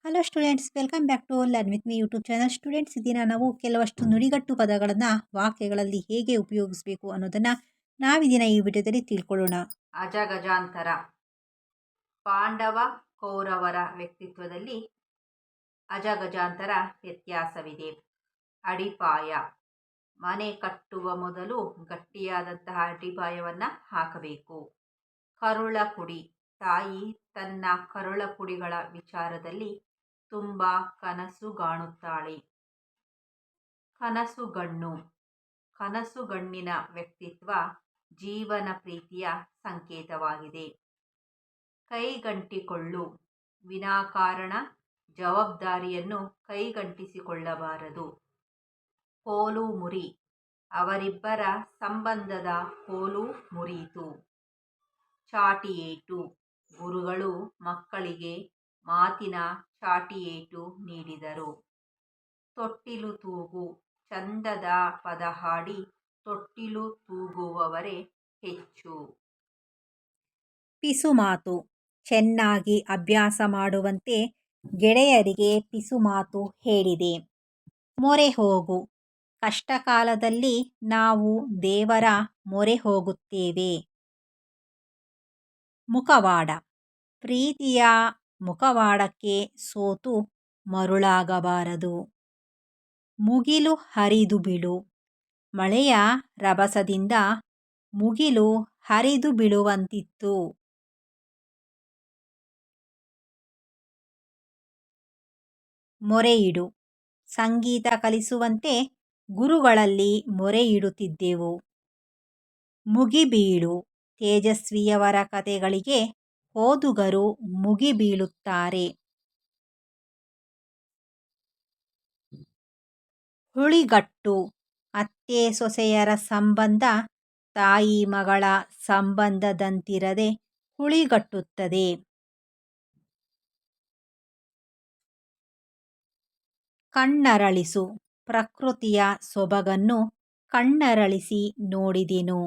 Hello students, welcome back to learn with me YouTube channel. Students, ಇದೀನ ನಾವು ಕೆಲವಷ್ಟು ನುಡಿಗಟ್ಟು ಪದಗಳನ್ನು ವಾಕ್ಯಗಳಲ್ಲಿ ಹೇಗೆ ಉಪಯೋಗಿಸಬೇಕು ಅನ್ನೋದನ್ನು ನಾವಿದಿನ ಈ ವಿಡಿಯೋದಲ್ಲಿ ತಿಳ್ಕೊಳ್ಳೋಣ. ಅಜಗಜಾಂತರ. ಪಾಂಡವ ಕೌರವರ ವ್ಯಕ್ತಿತ್ವದಲ್ಲಿ ಅಜಗಜಾಂತರ ವ್ಯತ್ಯಾಸವಿದೆ. ಅಡಿಪಾಯ. ಮನೆ ಕಟ್ಟುವ ಮೊದಲು ಗಟ್ಟಿಯಾದಂತಹ ಅಡಿಪಾಯವನ್ನು ಹಾಕಬೇಕು. ಕರುಳ ಕುಡಿ. ತಾಯಿ ತನ್ನ ಕರುಳ ಕುಡಿಗಳ ವಿಚಾರದಲ್ಲಿ ತುಂಬ ಕನಸುಗಾಣುತ್ತಾಳೆ. ಕನಸುಗಣ್ಣು. ಕನಸುಗಣ್ಣಿನ ವ್ಯಕ್ತಿತ್ವ ಜೀವನ ಪ್ರೀತಿಯ ಸಂಕೇತವಾಗಿದೆ. ಕೈಗಂಟಿಕೊಳ್ಳು. ವಿನಾಕಾರಣ ಜವಾಬ್ದಾರಿಯನ್ನು ಕೈಗಂಟಿಸಿಕೊಳ್ಳಬಾರದು. ಕೋಲು ಮುರಿ. ಅವರಿಬ್ಬರ ಸಂಬಂಧದ ಕೋಲು ಮುರಿಯಿತು. ಚಾಟಿಯೇಟು. ಗುರುಗಳು ಮಕ್ಕಳಿಗೆ ಮಾತಿನ ಚಾಟಿಯೇಟು ನೀಡಿದರು. ತೊಟ್ಟಿಲು ತೂಗು. ಚಂದದ ಪದ ಹಾಡಿ ತೊಟ್ಟಿಲು ತೂಗುವವರೇ ಹೆಚ್ಚು. ಪಿಸುಮಾತು. ಚೆನ್ನಾಗಿ ಅಭ್ಯಾಸ ಮಾಡುವಂತೆ ಗೆಳೆಯರಿಗೆ ಪಿಸುಮಾತು ಹೇಳಿದೆ. ಮೊರೆ ಹೋಗು. ಕಷ್ಟಕಾಲದಲ್ಲಿ ನಾವು ದೇವರ ಮೊರೆ ಹೋಗುತ್ತೇವೆ. ಮುಖವಾಡ. ಪ್ರೀತಿಯ ಮುಖವಾಡಕ್ಕೆ ಸೋತು ಮರುಳಾಗಬಾರದು. ಮುಗಿಲು ಹರಿದು ಬಿಡು. ಮಳೆಯ ರಭಸದಿಂದ ಮುಗಿಲು ಹರಿದು ಬೀಳುವಂತಿತ್ತು. ಮೊರೆಯಿಡು. ಸಂಗೀತ ಕಲಿಸುವಂತೆ ಗುರುಗಳಲ್ಲಿ ಮೊರೆಯಿಡುತ್ತಿದ್ದೆವು. ಮುಗಿಬೀಳು. ತೇಜಸ್ವಿಯವರ ಕಥೆಗಳಿಗೆ ಓದುಗರು ಮುಗಿಬೀಳುತ್ತಾರೆ. ಹುಳಿಗಟ್ಟು. ಅತ್ತೆ ಸೊಸೆಯರ ಸಂಬಂಧ ತಾಯಿ ಮಗಳ ಸಂಬಂಧದಂತಿರದೆ ಹುಳಿಗಟ್ಟುತ್ತದೆ. ಕಣ್ಣರಳಿಸು. ಪ್ರಕೃತಿಯ ಸೊಬಗನ್ನು ಕಣ್ಣರಳಿಸಿ ನೋಡಿದೆನು.